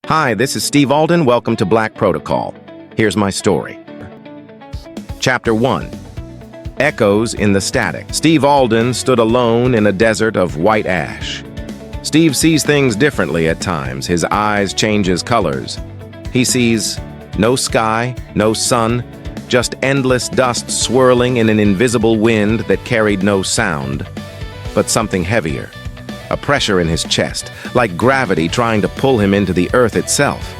Hi, this is Steve Alden. Welcome to Black Protocol. Here's my story. Chapter 1. Echoes in the Static. Steve Alden stood alone in a desert of white ash. Steve sees things differently at times. His eyes changes colors. He sees no sky, no sun, just endless dust swirling in an invisible wind that carried no sound, but something heavier. A pressure in his chest, like gravity trying to pull him into the earth itself.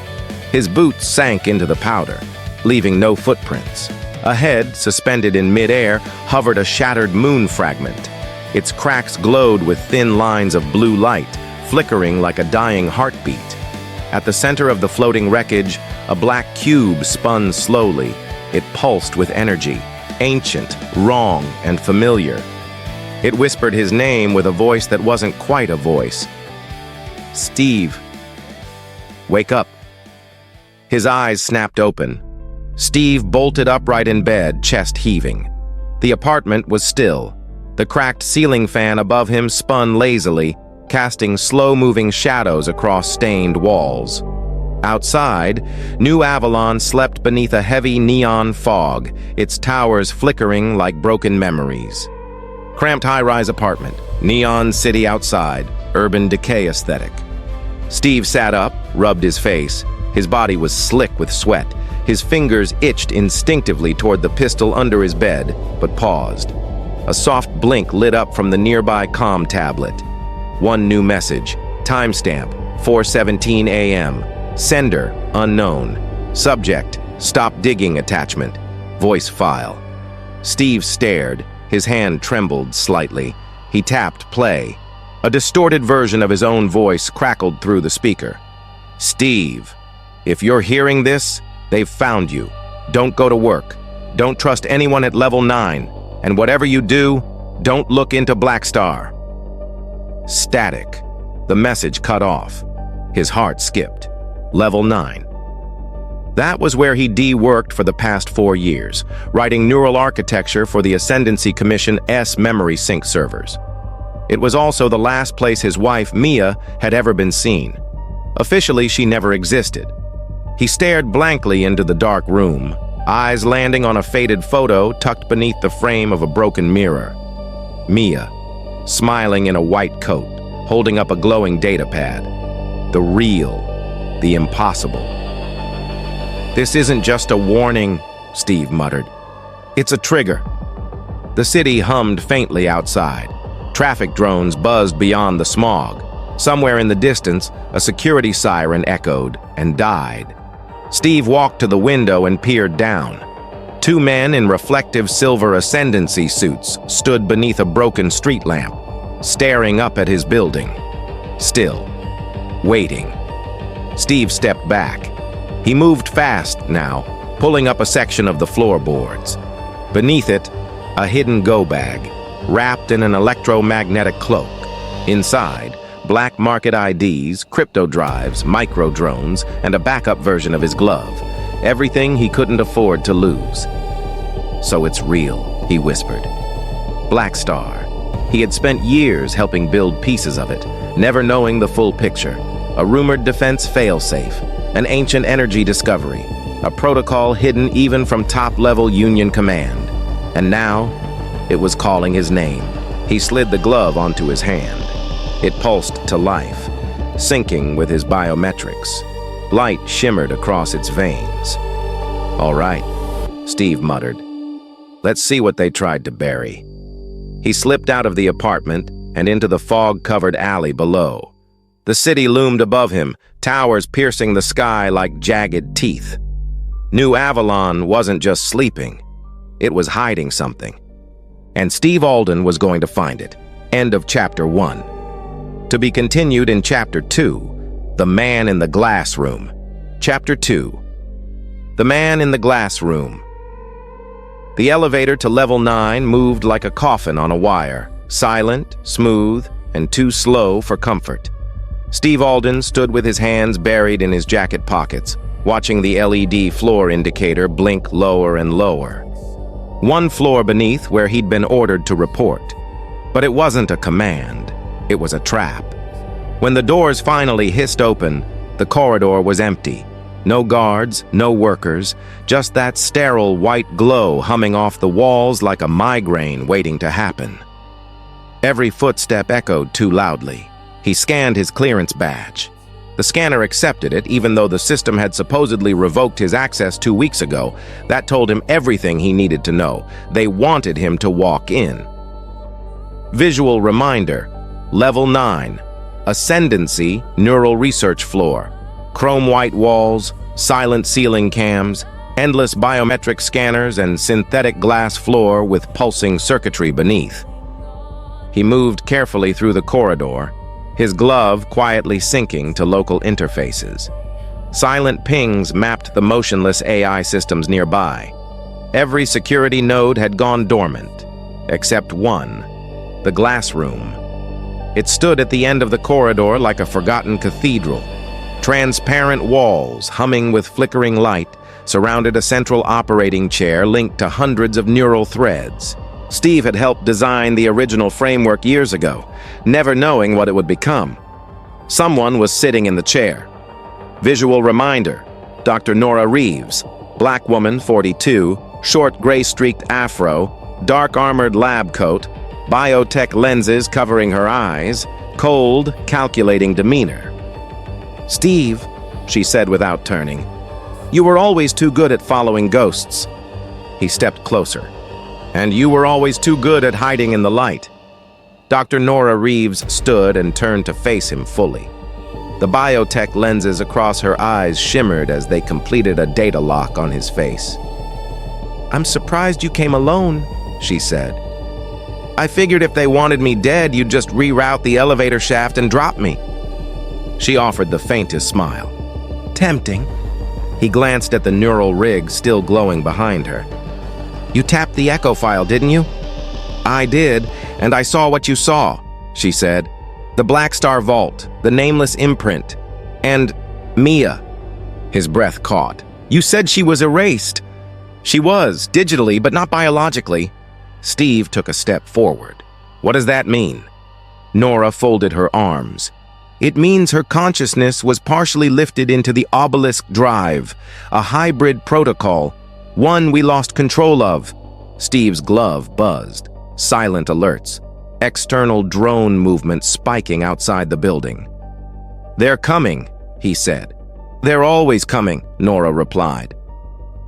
His boots sank into the powder, leaving no footprints. Ahead, suspended in midair, hovered a shattered moon fragment. Its cracks glowed with thin lines of blue light, flickering like a dying heartbeat. At the center of the floating wreckage, a black cube spun slowly. It pulsed with energy, ancient, wrong, and familiar. It whispered his name with a voice that wasn't quite a voice. Steve. Wake up. His eyes snapped open. Steve bolted upright in bed, chest heaving. The apartment was still. The cracked ceiling fan above him spun lazily, casting slow-moving shadows across stained walls. Outside, New Avalon slept beneath a heavy neon fog, its towers flickering like broken memories. Cramped high-rise apartment, neon city outside, urban decay aesthetic. Steve sat up, rubbed his face. His body was slick with sweat. His fingers itched instinctively toward the pistol under his bed, but paused. A soft blink lit up from the nearby comm tablet. One new message, timestamp, 4:17 a.m. Sender, unknown. Subject, stop digging attachment. Voice file. Steve stared. His hand trembled slightly. He tapped play. A distorted version of his own voice crackled through the speaker. Steve, if you're hearing this, they've found you. Don't go to work. Don't trust anyone at level 9. And whatever you do, don't look into Blackstar. Static. The message cut off. His heart skipped. Level 9. That was where he worked for the past 4 years, writing neural architecture for the Ascendancy Commission S memory sync servers. It was also the last place his wife, Mia, had ever been seen. Officially, she never existed. He stared blankly into the dark room, eyes landing on a faded photo tucked beneath the frame of a broken mirror. Mia, smiling in a white coat, holding up a glowing datapad. The real, the impossible. This isn't just a warning, Steve muttered. It's a trigger. The city hummed faintly outside. Traffic drones buzzed beyond the smog. Somewhere in the distance, a security siren echoed and died. Steve walked to the window and peered down. 2 men in reflective silver ascendancy suits stood beneath a broken street lamp, staring up at his building. Still, waiting. Steve stepped back. He moved fast now, pulling up a section of the floorboards. Beneath it, a hidden go bag, wrapped in an electromagnetic cloak. Inside, black market IDs, crypto drives, micro drones, and a backup version of his glove. Everything he couldn't afford to lose. So it's real, he whispered. Blackstar. He had spent years helping build pieces of it, never knowing the full picture. A rumored defense failsafe, an ancient energy discovery, a protocol hidden even from top-level Union command. And now, it was calling his name. He slid the glove onto his hand. It pulsed to life, syncing with his biometrics. Light shimmered across its veins. All right, Steve muttered. Let's see what they tried to bury. He slipped out of the apartment and into the fog-covered alley below. The city loomed above him, towers piercing the sky like jagged teeth. New Avalon wasn't just sleeping. It was hiding something. And Steve Alden was going to find it. End of Chapter 1. To be continued in Chapter 2, The Man in the Glass Room. Chapter 2. The Man in the Glass Room. The elevator to level 9 moved like a coffin on a wire, silent, smooth, and too slow for comfort. Steve Alden stood with his hands buried in his jacket pockets, watching the LED floor indicator blink lower and lower. 1 floor beneath where he'd been ordered to report. But it wasn't a command, it was a trap. When the doors finally hissed open, The corridor was empty. No guards, no workers, just that sterile white glow humming off the walls like a migraine waiting to happen. Every footstep echoed too loudly. He scanned his clearance badge. The scanner accepted it, even though the system had supposedly revoked his access 2 weeks ago. That told him everything he needed to know. They wanted him to walk in. Visual reminder, Level 9, Ascendancy Neural Research Floor. Chrome white walls, silent ceiling cams, endless biometric scanners, and synthetic glass floor with pulsing circuitry beneath. He moved carefully through the corridor, his glove quietly syncing to local interfaces. Silent pings mapped the motionless AI systems nearby. Every security node had gone dormant, except one, the glass room. It stood at the end of the corridor like a forgotten cathedral. Transparent walls, humming with flickering light, surrounded a central operating chair linked to hundreds of neural threads. Steve had helped design the original framework years ago, never knowing what it would become. Someone was sitting in the chair. Visual reminder, Dr. Nora Reeves, black woman, 42, short gray-streaked afro, dark armored lab coat, biotech lenses covering her eyes, cold, calculating demeanor. "Steve," she said without turning, "you were always too good at following ghosts." He stepped closer. "And you were always too good at hiding in the light." Dr. Nora Reeves stood and turned to face him fully. The biotech lenses across her eyes shimmered as they completed a data lock on his face. "I'm surprised you came alone," she said. "I figured if they wanted me dead, you'd just reroute the elevator shaft and drop me." She offered the faintest smile. "Tempting." He glanced at the neural rig still glowing behind her. "You tapped the echo file, didn't you?" "I did, and I saw what you saw," she said. "The Blackstar Vault, the nameless imprint, and Mia." His breath caught. "You said she was erased." "She was, digitally, but not biologically." Steve took a step forward. "What does that mean?" Nora folded her arms. "It means her consciousness was partially lifted into the Obelisk Drive, a hybrid protocol, one we lost control of." Steve's glove buzzed. Silent alerts. External drone movement spiking outside the building. "They're coming," he said. "They're always coming," Nora replied.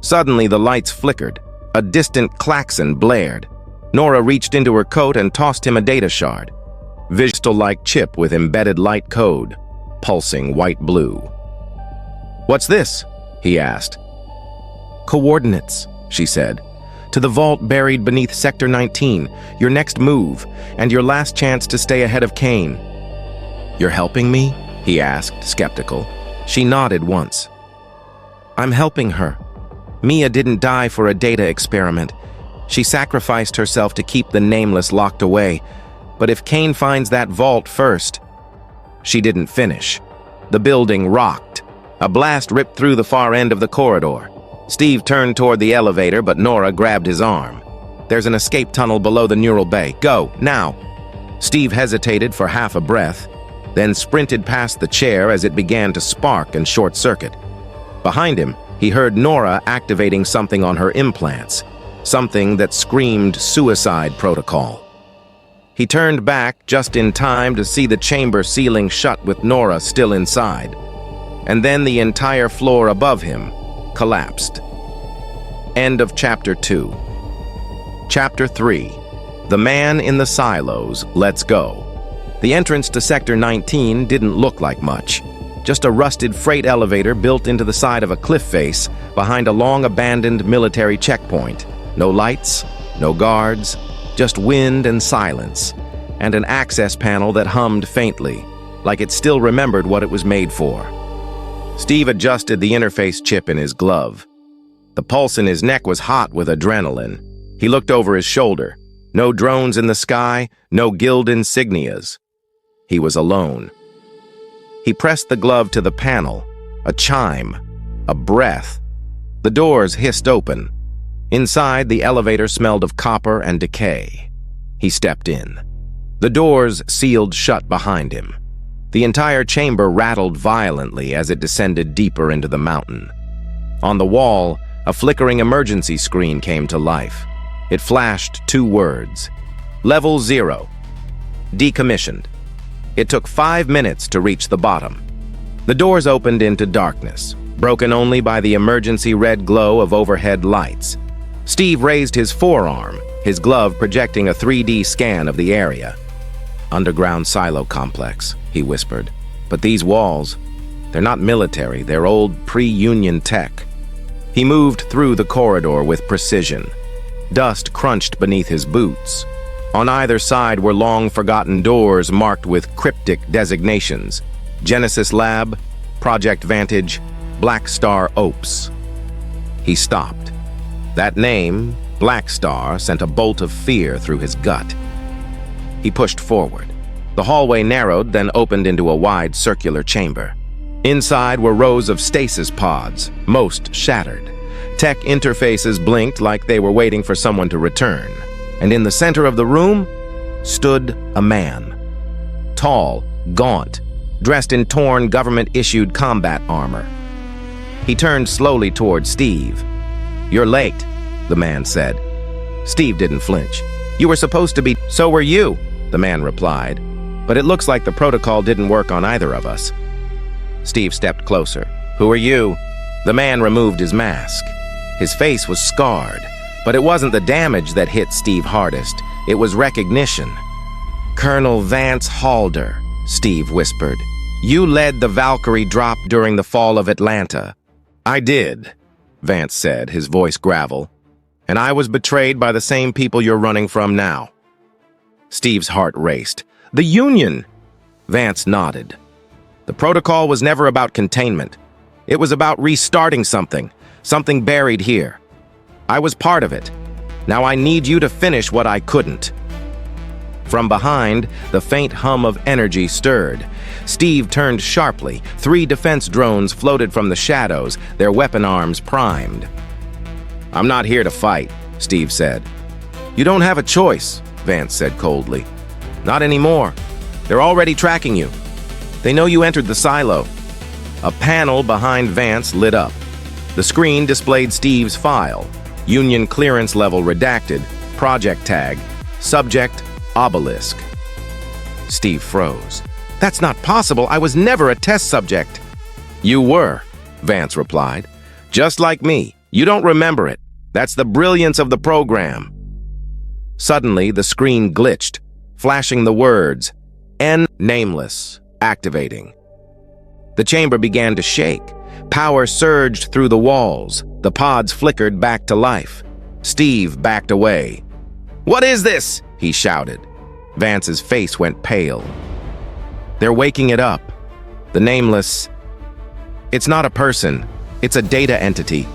Suddenly the lights flickered. A distant klaxon blared. Nora reached into her coat and tossed him a data shard. Vistal-like chip with embedded light code, pulsing white-blue. "What's this?" he asked. "Coordinates," she said. "To the vault buried beneath Sector 19, your next move, and your last chance to stay ahead of Kane." "You're helping me?" he asked, skeptical. She nodded once. "I'm helping her. Mia didn't die for a data experiment. She sacrificed herself to keep the Nameless locked away. But if Kane finds that vault first..." She didn't finish. The building rocked. A blast ripped through the far end of the corridor. Steve turned toward the elevator, but Nora grabbed his arm. "There's an escape tunnel below the neural bay. Go, now!" Steve hesitated for half a breath, then sprinted past the chair as it began to spark and short-circuit. Behind him, he heard Nora activating something on her implants, something that screamed suicide protocol. He turned back just in time to see the chamber ceiling shut with Nora still inside. And then the entire floor above him collapsed. End of Chapter 2. Chapter 3. The Man in the Silos, Let's Go. The entrance to Sector 19 didn't look like much. Just a rusted freight elevator built into the side of a cliff face behind a long-abandoned military checkpoint. No lights, no guards, just wind and silence, and an access panel that hummed faintly, like it still remembered what it was made for. Steve adjusted the interface chip in his glove. The pulse in his neck was hot with adrenaline. He looked over his shoulder. No drones in the sky, no guild insignias. He was alone. He pressed the glove to the panel. A chime. A breath. The doors hissed open. Inside, the elevator smelled of copper and decay. He stepped in. The doors sealed shut behind him. The entire chamber rattled violently as it descended deeper into the mountain. On the wall, a flickering emergency screen came to life. It flashed 2 words: Level 0. Decommissioned. It took 5 minutes to reach the bottom. The doors opened into darkness, broken only by the emergency red glow of overhead lights. Steve raised his forearm, his glove projecting a 3D scan of the area. "Underground silo complex," he whispered. "But these walls, they're not military, they're old pre-Union tech." He moved through the corridor with precision. Dust crunched beneath his boots. On either side were long-forgotten doors marked with cryptic designations: Genesis Lab, Project Vantage, Blackstar Ops. He stopped. That name, Blackstar, sent a bolt of fear through his gut. He pushed forward. The hallway narrowed, then opened into a wide circular chamber. Inside were rows of stasis pods, most shattered. Tech interfaces blinked like they were waiting for someone to return. And in the center of the room stood a man. Tall, gaunt, dressed in torn government-issued combat armor. He turned slowly toward Steve. "You're late," the man said. Steve didn't flinch. "You were supposed to be..." "So were you," the man replied. "But it looks like the protocol didn't work on either of us." Steve stepped closer. "Who are you?" The man removed his mask. His face was scarred, but it wasn't the damage that hit Steve hardest. It was recognition. "Colonel Vance Halder," Steve whispered. "You led the Valkyrie drop during the fall of Atlanta." "I did," Vance said, his voice gravel. "And I was betrayed by the same people you're running from now." Steve's heart raced. "The Union!" Vance nodded. "The protocol was never about containment. It was about restarting something buried here. I was part of it. Now I need you to finish what I couldn't." From behind, the faint hum of energy stirred. Steve turned sharply. 3 defense drones floated from the shadows, their weapon arms primed. "I'm not here to fight," Steve said. "You don't have a choice," Vance said coldly. "Not anymore. They're already tracking you. They know you entered the silo." A panel behind Vance lit up. The screen displayed Steve's file: Union clearance level redacted, project tag, subject, obelisk. Steve froze. "That's not possible. I was never a test subject." "You were," Vance replied. "Just like me. You don't remember it. That's the brilliance of the program." Suddenly, the screen glitched, flashing the words, "N nameless, activating." The chamber began to shake. Power surged through the walls. The pods flickered back to life. Steve backed away. "What is this?" he shouted. Vance's face went pale. "They're waking it up. The nameless... It's not a person. It's a data entity.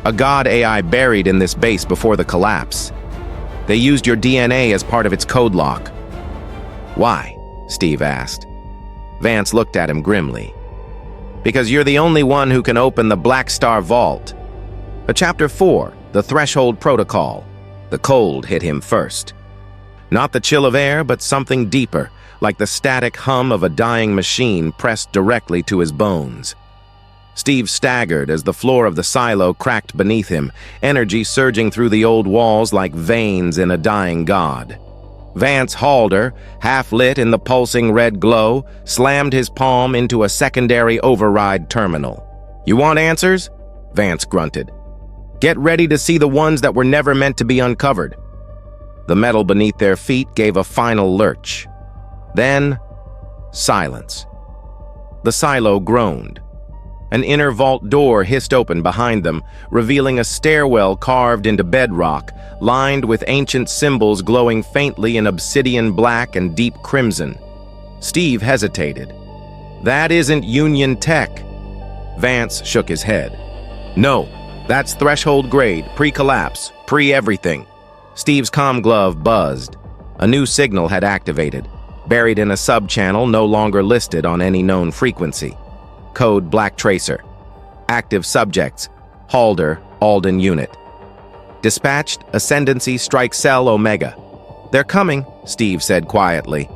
A god AI buried in this base before the collapse. They used your DNA as part of its code lock." "Why?" Steve asked. Vance looked at him grimly. "Because you're the only one who can open the Blackstar Vault." Chapter 4, The Threshold Protocol. The cold hit him first. Not the chill of air, but something deeper, like the static hum of a dying machine pressed directly to his bones. Steve staggered as the floor of the silo cracked beneath him, energy surging through the old walls like veins in a dying god. Vance Halder, half-lit in the pulsing red glow, slammed his palm into a secondary override terminal. "You want answers?" Vance grunted. "Get ready to see the ones that were never meant to be uncovered." The metal beneath their feet gave a final lurch. Then, silence. The silo groaned. An inner vault door hissed open behind them, revealing a stairwell carved into bedrock, lined with ancient symbols glowing faintly in obsidian black and deep crimson. Steve hesitated. "That isn't Union tech." Vance shook his head. "No, that's threshold grade, pre-collapse, pre-everything." Steve's comm glove buzzed. A new signal had activated, buried in a sub-channel no longer listed on any known frequency. Code Black Tracer. Active subjects, Halder, Alden Unit. Dispatched, Ascendancy Strike Cell Omega. "They're coming," Steve said quietly.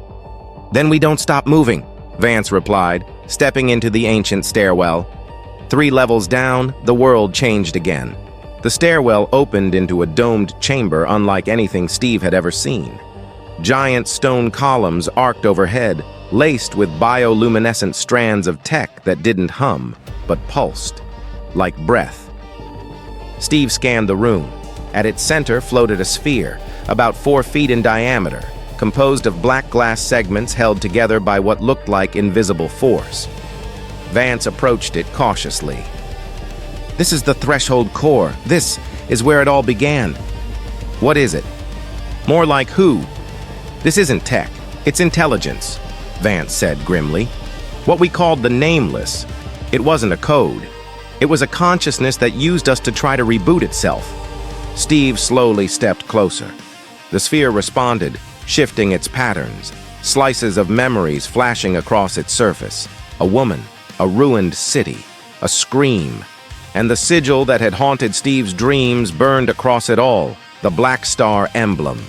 "Then we don't stop moving," Vance replied, stepping into the ancient stairwell. 3 levels down, the world changed again. The stairwell opened into a domed chamber unlike anything Steve had ever seen. Giant stone columns arced overhead, laced with bioluminescent strands of tech that didn't hum, but pulsed, like breath. Steve scanned the room. At its center floated a sphere, about 4 feet in diameter, composed of black glass segments held together by what looked like invisible force. Vance approached it cautiously. This is the threshold core. This is where it all began. What is it? More like who? This isn't tech. It's intelligence, Vance said grimly. What we called the nameless. It wasn't a code. It was a consciousness that used us to try to reboot itself. Steve slowly stepped closer. The sphere responded, shifting its patterns, slices of memories flashing across its surface. A woman, a ruined city, a scream, and the sigil that had haunted Steve's dreams burned across it all, the Blackstar emblem.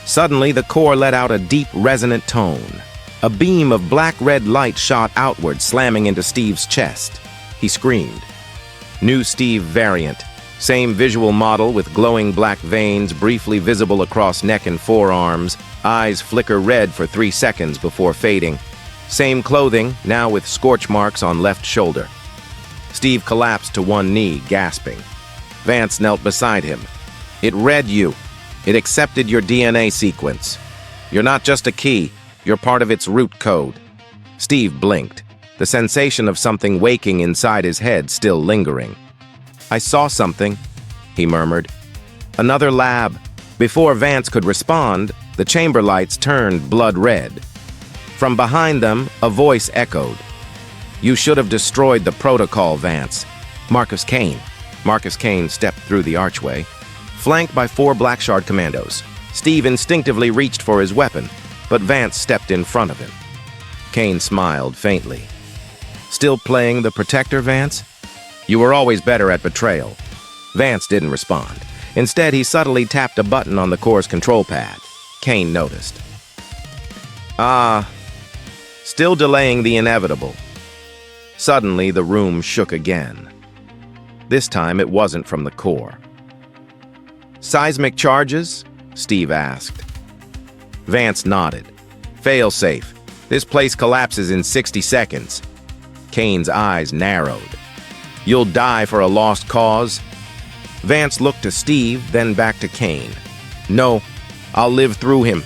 Suddenly, the core let out a deep, resonant tone. A beam of black-red light shot outward, slamming into Steve's chest. He screamed. New Steve variant. Same visual model with glowing black veins briefly visible across neck and forearms. Eyes flicker red for 3 seconds before fading. Same clothing, now with scorch marks on left shoulder. Steve collapsed to one knee, gasping. Vance knelt beside him. It read you. It accepted your DNA sequence. You're not just a key, you're part of its root code. Steve blinked, the sensation of something waking inside his head still lingering. I saw something, he murmured. Another lab. Before Vance could respond, the chamber lights turned blood red. From behind them, a voice echoed. You should have destroyed the protocol, Vance. Marcus Kane. Marcus Kane stepped through the archway. Flanked by 4 Blackstar commandos, Steve instinctively reached for his weapon, but Vance stepped in front of him. Kane smiled faintly. Still playing the protector, Vance? You were always better at betrayal. Vance didn't respond. Instead, he subtly tapped a button on the core's control pad. Kane noticed. Still delaying the inevitable. Suddenly, the room shook again. This time, it wasn't from the core. Seismic charges? Steve asked. Vance nodded. Fail-safe. This place collapses in 60 seconds. Kane's eyes narrowed. You'll die for a lost cause? Vance looked to Steve, then back to Kane. No, I'll live through him.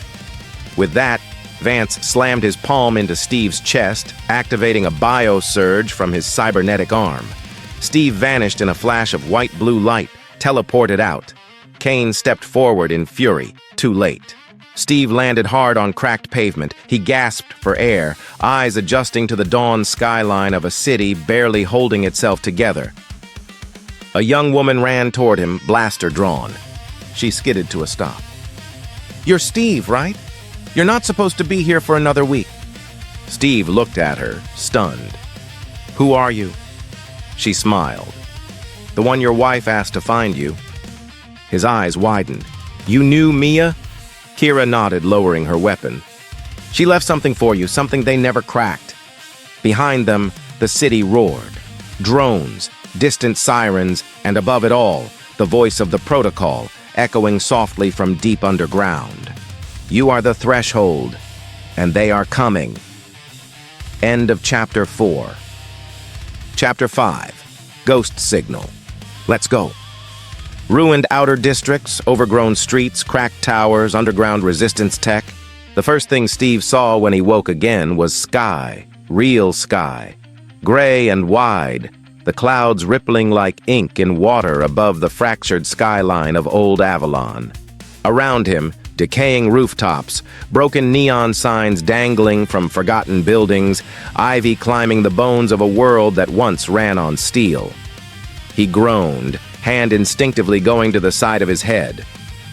With that, Vance slammed his palm into Steve's chest, activating a bio-surge from his cybernetic arm. Steve vanished in a flash of white-blue light, teleported out. Kane stepped forward in fury, too late. Steve landed hard on cracked pavement. He gasped for air, eyes adjusting to the dawn skyline of a city barely holding itself together. A young woman ran toward him, blaster drawn. She skidded to a stop. You're Steve, right? You're not supposed to be here for another week. Steve looked at her, stunned. Who are you? She smiled. The one your wife asked to find you. His eyes widened. You knew Mia? Kira nodded, lowering her weapon. She left something for you, something they never cracked. Behind them, the city roared. Drones, distant sirens, and above it all, the voice of the protocol, echoing softly from deep underground. You are the threshold, and they are coming. End of Chapter 4. Chapter 5. Ghost Signal. Let's go. Ruined outer districts, overgrown streets, cracked towers, underground resistance tech. The first thing Steve saw when he woke again was sky, real sky. Gray and wide, the clouds rippling like ink in water above the fractured skyline of old Avalon. Around him, decaying rooftops, broken neon signs dangling from forgotten buildings, ivy climbing the bones of a world that once ran on steel. He groaned, hand instinctively going to the side of his head.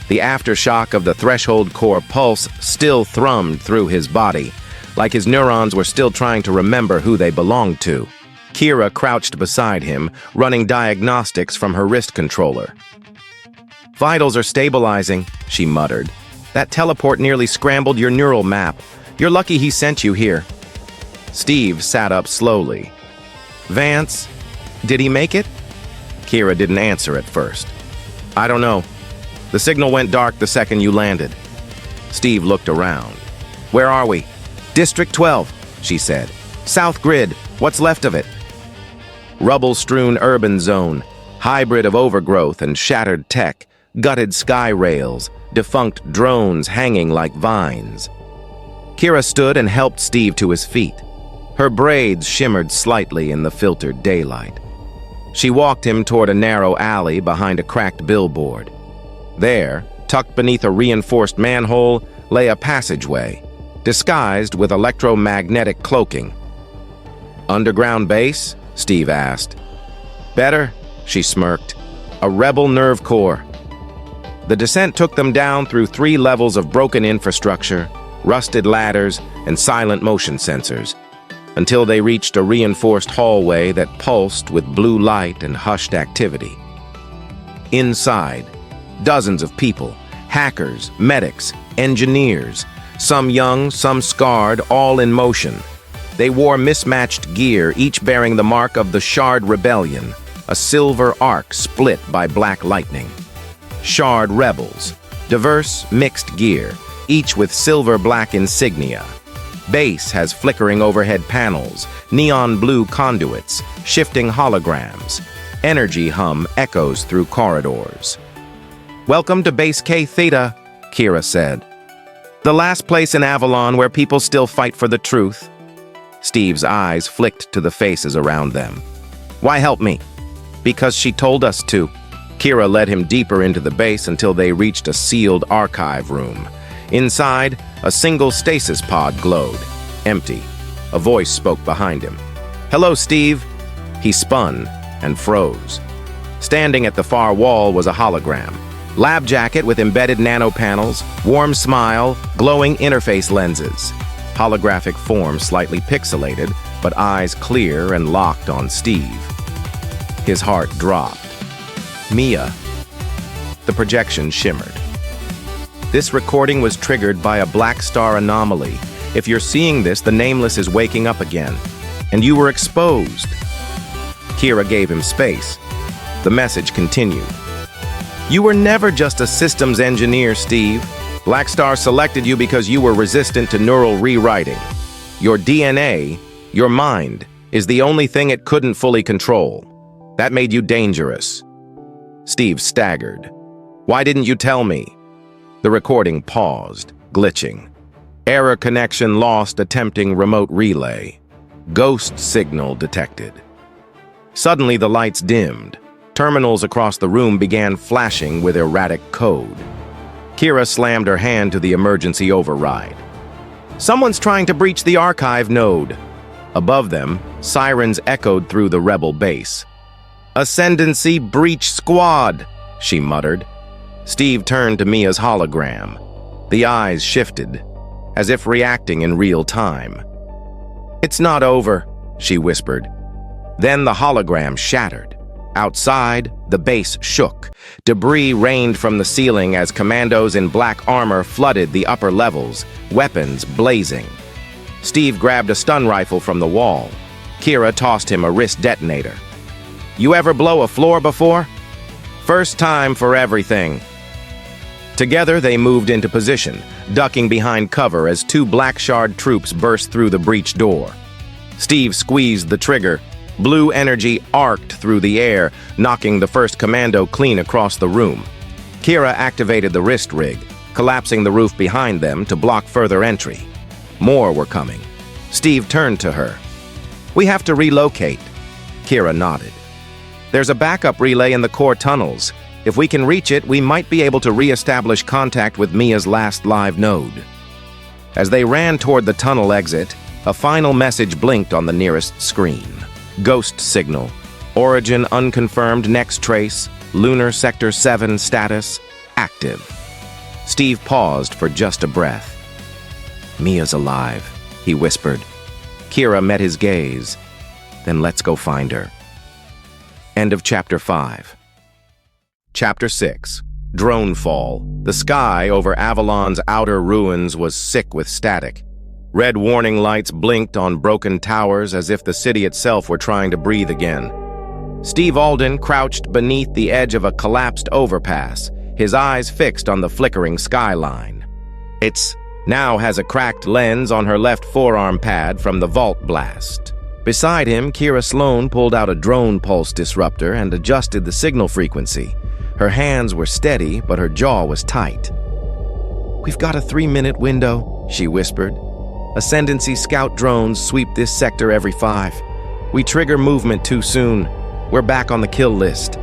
The aftershock of the threshold core pulse still thrummed through his body, like his neurons were still trying to remember who they belonged to. Kira crouched beside him, running diagnostics from her wrist controller. Vitals are stabilizing, she muttered. That teleport nearly scrambled your neural map. You're lucky he sent you here. Steve sat up slowly. "Vance, did he make it?" Kira didn't answer at first. "I don't know. The signal went dark the second you landed." Steve looked around. "Where are we?" "District 12, she said. "South Grid, what's left of it?" Rubble-strewn urban zone, hybrid of overgrowth and shattered tech, gutted sky rails, defunct drones hanging like vines. Kira stood and helped Steve to his feet. Her braids shimmered slightly in the filtered daylight. She walked him toward a narrow alley behind a cracked billboard. There, tucked beneath a reinforced manhole, lay a passageway, disguised with electromagnetic cloaking. "Underground base?" Steve asked. "Better," she smirked. "A rebel nerve core." The descent took them down through 3 levels of broken infrastructure, rusted ladders, and silent motion sensors, until they reached a reinforced hallway that pulsed with blue light and hushed activity. Inside, dozens of people, hackers, medics, engineers, some young, some scarred, all in motion. They wore mismatched gear, each bearing the mark of the Shard Rebellion, a silver arc split by black lightning. Shard rebels, diverse, mixed gear, each with silver-black insignia. Base has flickering overhead panels, neon blue conduits, shifting holograms. Energy hum echoes through corridors. "Welcome to Base K Theta," Kira said. "The last place in Avalon where people still fight for the truth." Steve's eyes flicked to the faces around them. "Why help me?" "Because she told us to." Kira led him deeper into the base until they reached a sealed archive room. Inside, a single stasis pod glowed, empty. A voice spoke behind him. "Hello, Steve." He spun and froze. Standing at the far wall was a hologram. Lab jacket with embedded nanopanels, warm smile, glowing interface lenses. Holographic form slightly pixelated, but eyes clear and locked on Steve. His heart dropped. "Mia." The projection shimmered. "This recording was triggered by a Blackstar anomaly. If you're seeing this, the Nameless is waking up again. And you were exposed." Kira gave him space. The message continued. "You were never just a systems engineer, Steve. Blackstar selected you because you were resistant to neural rewriting. Your DNA, your mind, is the only thing it couldn't fully control. That made you dangerous." Steve staggered. "Why didn't you tell me?" The recording paused, glitching. Error connection lost attempting remote relay. Ghost signal detected. Suddenly the lights dimmed. Terminals across the room began flashing with erratic code. Kira slammed her hand to the emergency override. "Someone's trying to breach the archive node." Above them, sirens echoed through the rebel base. "Ascendancy breach squad," she muttered. Steve turned to Mia's hologram. The eyes shifted, as if reacting in real time. "It's not over," she whispered. Then the hologram shattered. Outside, the base shook. Debris rained from the ceiling as commandos in black armor flooded the upper levels, weapons blazing. Steve grabbed a stun rifle from the wall. Kira tossed him a wrist detonator. "You ever blow a floor before?" "First time for everything." Together, they moved into position, ducking behind cover as 2 Black Shard troops burst through the breach door. Steve squeezed the trigger. Blue energy arced through the air, knocking the first commando clean across the room. Kira activated the wrist rig, collapsing the roof behind them to block further entry. More were coming. Steve turned to her. "We have to relocate." Kira nodded. "There's a backup relay in the core tunnels. If we can reach it, we might be able to re-establish contact with Mia's last live node." As they ran toward the tunnel exit, a final message blinked on the nearest screen. Ghost signal. Origin unconfirmed, next trace. Lunar Sector 7 status active. Steve paused for just a breath. "Mia's alive," he whispered. Kira met his gaze. "Then let's go find her." End of Chapter 5. Chapter 6. Dronefall. The sky over Avalon's outer ruins was sick with static. Red warning lights blinked on broken towers as if the city itself were trying to breathe again. Steve Alden crouched beneath the edge of a collapsed overpass, his eyes fixed on the flickering skyline. It now has a cracked lens on her left forearm pad from the vault blast. Beside him, Kira Sloan pulled out a drone pulse disruptor and adjusted the signal frequency. Her hands were steady, but her jaw was tight. "We've got a 3-minute window," she whispered. "Ascendancy scout drones sweep this sector every 5. We trigger movement too soon. We're back on the kill list."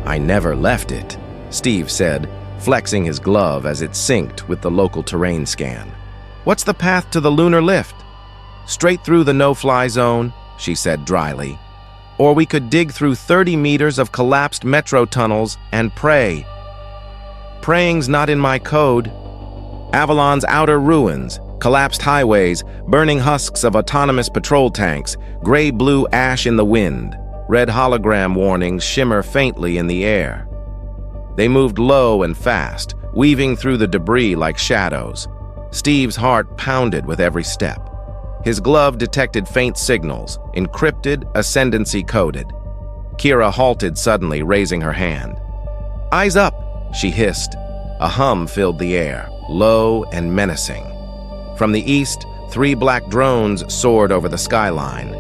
"I never left it," Steve said, flexing his glove as it synced with the local terrain scan. "What's the path to the lunar lift?" "Straight through the no-fly zone," she said dryly. "Or we could dig through 30 meters of collapsed metro tunnels and pray." "Praying's not in my code." Avalon's outer ruins, collapsed highways, burning husks of autonomous patrol tanks, gray-blue ash in the wind. Red hologram warnings shimmer faintly in the air. They moved low and fast, weaving through the debris like shadows. Steve's heart pounded with every step. His glove detected faint signals, encrypted, ascendancy-coded. Kira halted suddenly, raising her hand. "Eyes up," she hissed. A hum filled the air, low and menacing. From the east, 3 black drones soared over the skyline.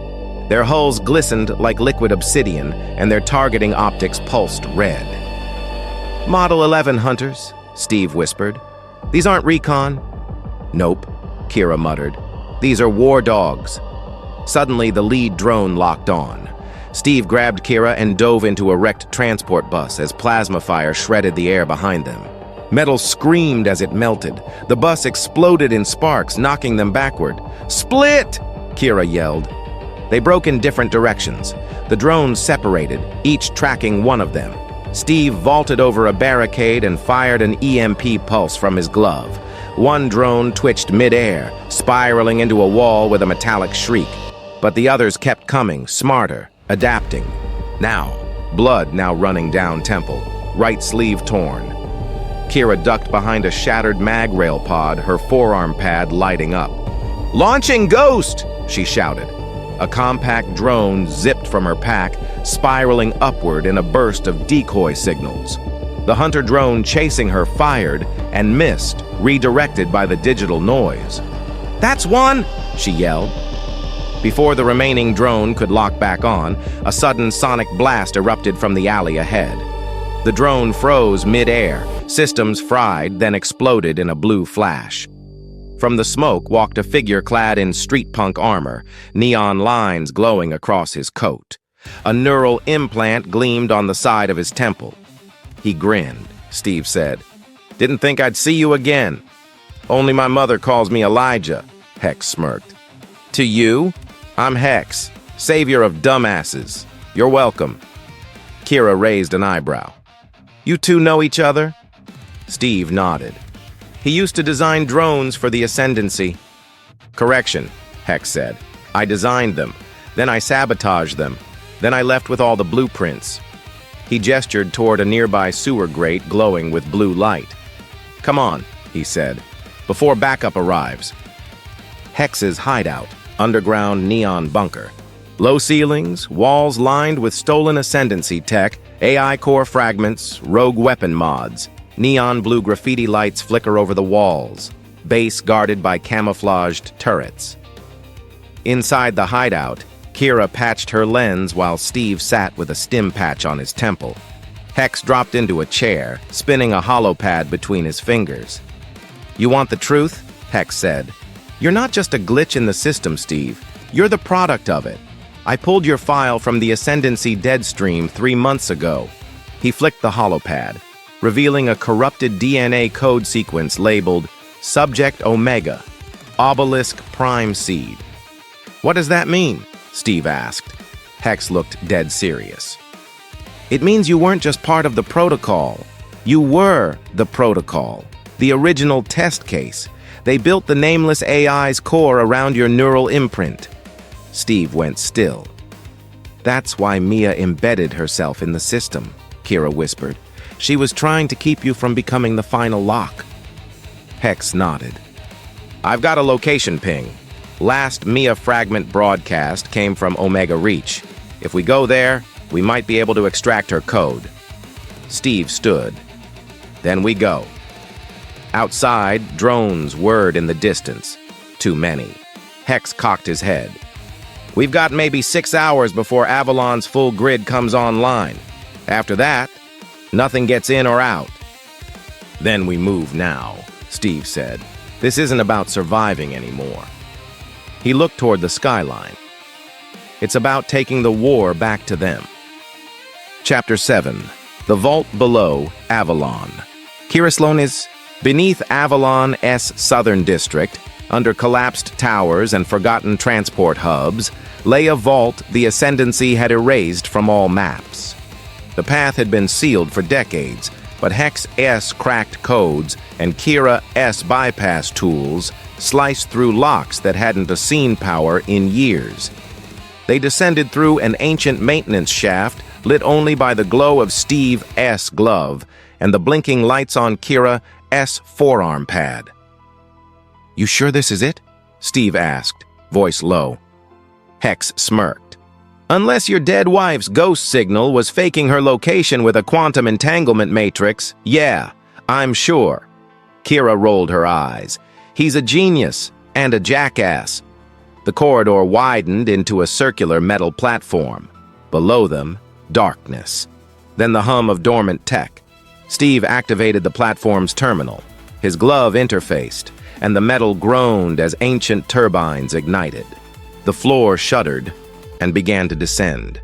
Their hulls glistened like liquid obsidian, and their targeting optics pulsed red. "Model 11 hunters," Steve whispered. "These aren't recon." "Nope," Kira muttered. "These are war dogs." Suddenly, the lead drone locked on. Steve grabbed Kira and dove into a wrecked transport bus as plasma fire shredded the air behind them. Metal screamed as it melted. The bus exploded in sparks, knocking them backward. "Split!" Kira yelled. They broke in different directions. The drones separated, each tracking one of them. Steve vaulted over a barricade and fired an EMP pulse from his glove. One drone twitched mid-air, spiraling into a wall with a metallic shriek. But the others kept coming, smarter, adapting. Blood now running down temple, right sleeve torn. Kira ducked behind a shattered mag rail pod, her forearm pad lighting up. "Launching Ghost!" she shouted. A compact drone zipped from her pack, spiraling upward in a burst of decoy signals. The hunter drone chasing her fired and missed, redirected by the digital noise. "That's one!" she yelled. Before the remaining drone could lock back on, a sudden sonic blast erupted from the alley ahead. The drone froze mid-air, systems fried, then exploded in a blue flash. From the smoke walked a figure clad in street punk armor, neon lines glowing across his coat. A neural implant gleamed on the side of his temple. He grinned, Steve said. "Didn't think I'd see you again." "Only my mother calls me Elijah," Hex smirked. "To you? I'm Hex, savior of dumbasses. You're welcome." Kira raised an eyebrow. "You two know each other?" Steve nodded. "He used to design drones for the Ascendancy." "Correction," Hex said. "I designed them. Then I sabotaged them. Then I left with all the blueprints." He gestured toward a nearby sewer grate glowing with blue light. "Come on," he said, "before backup arrives." Hex's hideout, underground neon bunker. Low ceilings, walls lined with stolen Ascendancy tech, AI core fragments, rogue weapon mods. Neon blue graffiti lights flicker over the walls, base guarded by camouflaged turrets. Inside the hideout, Kira patched her lens while Steve sat with a stim patch on his temple. Hex dropped into a chair, spinning a holopad between his fingers. "You want the truth?" Hex said. "You're not just a glitch in the system, Steve. You're the product of it. I pulled your file from the Ascendancy Deadstream 3 months ago." He flicked the holopad, revealing a corrupted DNA code sequence labeled Subject Omega, Obelisk Prime Seed. "What does that mean?" Steve asked. Hex looked dead serious. "It means you weren't just part of the protocol. You were the protocol, the original test case. They built the nameless AI's core around your neural imprint." Steve went still. "That's why Mia embedded herself in the system," Kira whispered. "She was trying to keep you from becoming the final lock." Hex nodded. I've got a location ping. Last Mia fragment broadcast came from Omega Reach. If we go there, we might be able to extract her code. Steve stood. Then we go. Outside, drones whirred in the distance. Too many. Hex cocked his head. We've got maybe 6 hours before Avalon's full grid comes online. After that, nothing gets in or out. Then we move now, Steve said. This isn't about surviving anymore. He looked toward the skyline. It's about taking the war back to them. Chapter 7. The Vault Below Avalon. Kira Sloan is beneath Avalon's southern district, under collapsed towers and forgotten transport hubs, lay a vault the Ascendancy had erased from all maps. The path had been sealed for decades, but Hex-S cracked codes and Kira-S bypass tools sliced through locks that hadn't seen power in years. They descended through an ancient maintenance shaft lit only by the glow of Steve's glove and the blinking lights on Kira's forearm pad. "You sure this is it?" Steve asked, voice low. Hex smirked. "Unless your dead wife's ghost signal was faking her location with a quantum entanglement matrix, yeah, I'm sure." Kira rolled her eyes. "He's a genius and a jackass." The corridor widened into a circular metal platform. Below them, darkness. Then the hum of dormant tech. Steve activated the platform's terminal. His glove interfaced, and the metal groaned as ancient turbines ignited. The floor shuddered and began to descend.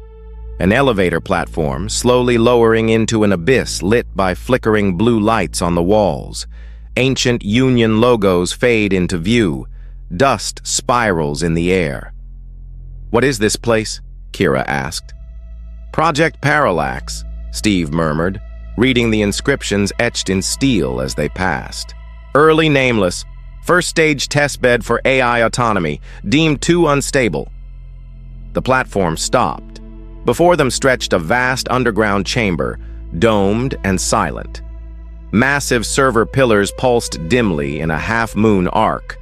An elevator platform slowly lowering into an abyss lit by flickering blue lights on the walls. Ancient Union logos fade into view. Dust spirals in the air. "What is this place?" Kira asked. "Project Parallax," Steve murmured, reading the inscriptions etched in steel as they passed. "Early nameless. First stage testbed for AI autonomy, deemed too unstable." The platform stopped. Before them stretched a vast underground chamber, domed and silent. Massive server pillars pulsed dimly in a half-moon arc.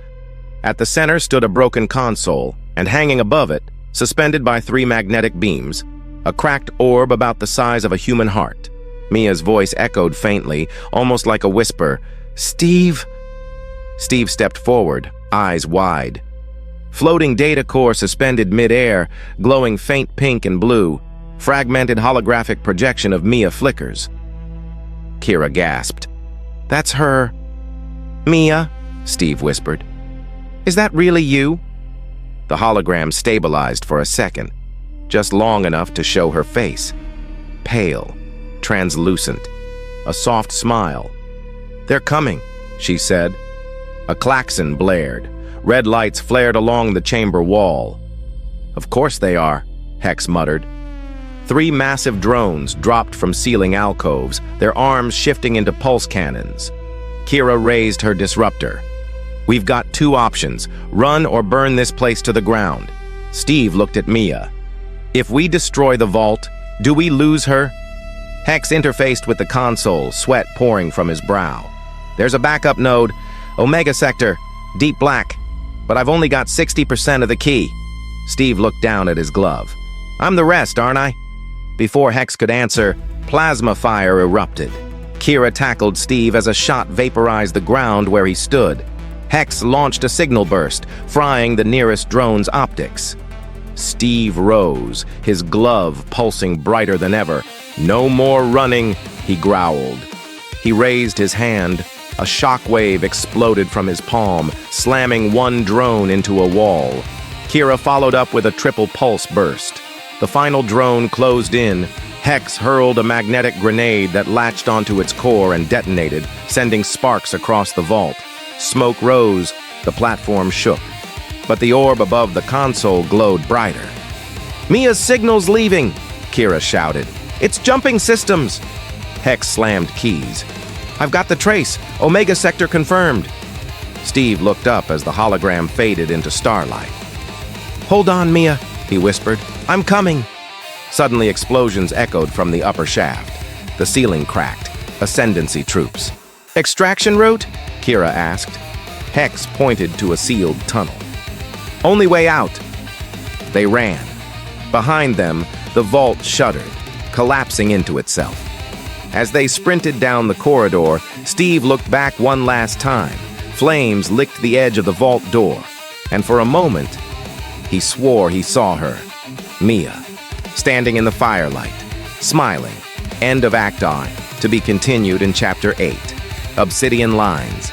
At the center stood a broken console, and hanging above it, suspended by 3 magnetic beams, a cracked orb about the size of a human heart. Mia's voice echoed faintly, almost like a whisper. "Steve?" Steve stepped forward, eyes wide. Floating data core suspended mid-air, glowing faint pink and blue. Fragmented holographic projection of Mia flickers. Kira gasped. "That's her." "Mia?" Steve whispered. "Is that really you?" The hologram stabilized for a second, just long enough to show her face. Pale, translucent, a soft smile. "They're coming," she said. A klaxon blared. Red lights flared along the chamber wall. "Of course they are," Hex muttered. 3 massive drones dropped from ceiling alcoves, their arms shifting into pulse cannons. Kira raised her disruptor. "We've got 2 options, run or burn this place to the ground." Steve looked at Mia. "If we destroy the vault, do we lose her?" Hex interfaced with the console, sweat pouring from his brow. "There's a backup node, Omega Sector, deep black, but I've only got 60% of the key." Steve looked down at his glove. "I'm the rest, aren't I?" Before Hex could answer, plasma fire erupted. Kira tackled Steve as a shot vaporized the ground where he stood. Hex launched a signal burst, frying the nearest drone's optics. Steve rose, his glove pulsing brighter than ever. "No more running," he growled. He raised his hand. A shockwave exploded from his palm, slamming one drone into a wall. Kira followed up with a triple pulse burst. The final drone closed in. Hex hurled a magnetic grenade that latched onto its core and detonated, sending sparks across the vault. Smoke rose, the platform shook. But the orb above the console glowed brighter. "Mia's signal's leaving," Kira shouted. "It's jumping systems." Hex slammed keys. "I've got the trace. Omega Sector confirmed." Steve looked up as the hologram faded into starlight. "Hold on, Mia," he whispered. "I'm coming." Suddenly explosions echoed from the upper shaft. The ceiling cracked. Ascendancy troops. "Extraction route?" Kira asked. Hex pointed to a sealed tunnel. Only way out. They ran. Behind them, the vault shuddered, collapsing into itself. As they sprinted down the corridor, Steve looked back one last time. Flames licked the edge of the vault door, and for a moment, he swore he saw her, Mia, standing in the firelight, smiling. End of Act I, to be continued in Chapter 8, Obsidian Lines.